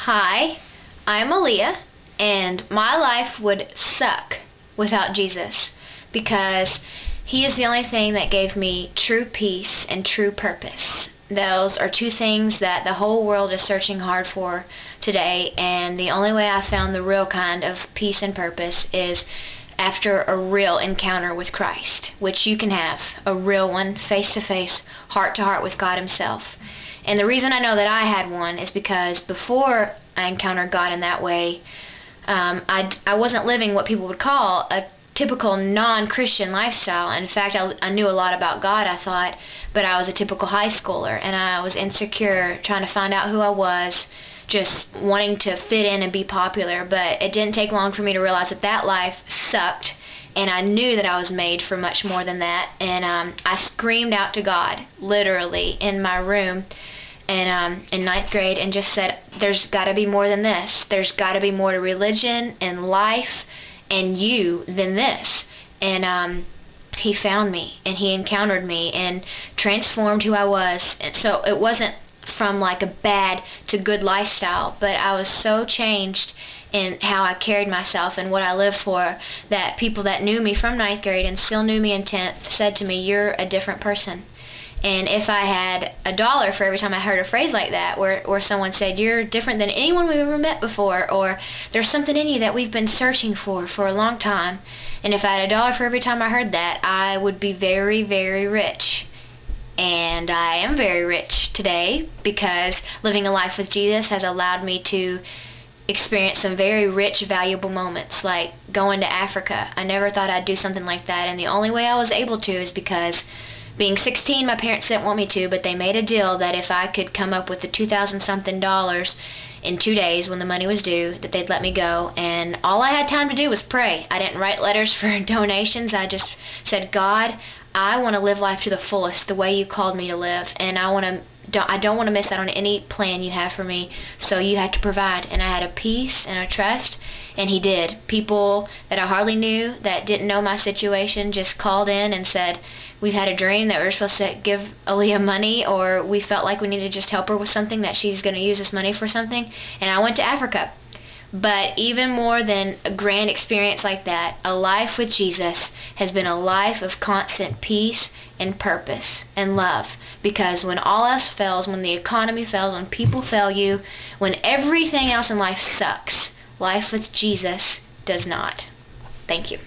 Hi, I'm Alea, and my life would suck without Jesus because He is the only thing that gave me true peace and true purpose. Those are two things that the whole world is searching hard for today, and the only way I found the real kind of peace and purpose is after a real encounter with Christ, which you can have, a real one, face-to-face, heart-to-heart with God Himself. And the reason I know that I had one is because before I encountered God in that way, I wasn't living what people would call a typical non-Christian lifestyle. In fact, I knew a lot about God, I thought, but I was a typical high schooler, and I was insecure, trying to find out who I was, just wanting to fit in and be popular. But it didn't take long for me to realize that that life sucked, and I knew that I was made for much more than that. And I screamed out to God, literally, in my room and in ninth grade, and just said, there's got to be more than this. There's got to be more to religion and life and you than this. And He found me, and He encountered me and transformed who I was. And so it wasn't from like a bad to good lifestyle, but I was so changed in how I carried myself and what I lived for that people that knew me from ninth grade and still knew me in 10th said to me, you're a different person. And if I had $1 for every time I heard a phrase like that, where someone said, you're different than anyone we've ever met before, or there's something in you that we've been searching for a long time, and if I had $1 for every time I heard that, I would be very, very rich. And I am very rich today because living a life with Jesus has allowed me to experience some very rich, valuable moments, like going to Africa. I never thought I'd do something like that, and the only way I was able to is because being 16, my parents didn't want me to, but they made a deal that if I could come up with the $2,000-something in 2 days when the money was due, that they'd let me go. And all I had time to do was pray. I didn't write letters for donations. I just said, God, I want to live life to the fullest, the way you called me to live, and I don't want to miss out on any plan you have for me, so you had to provide. And I had a peace and a trust, and He did. People that I hardly knew, that didn't know my situation, just called in and said, we've had a dream that we were supposed to give Alea money, or we felt like we needed to just help her with something, that she's going to use this money for something, and I went to Africa. But even more than a grand experience like that, a life with Jesus has been a life of constant peace and purpose and love. Because when all else fails, when the economy fails, when people fail you, when everything else in life sucks, life with Jesus does not. Thank you.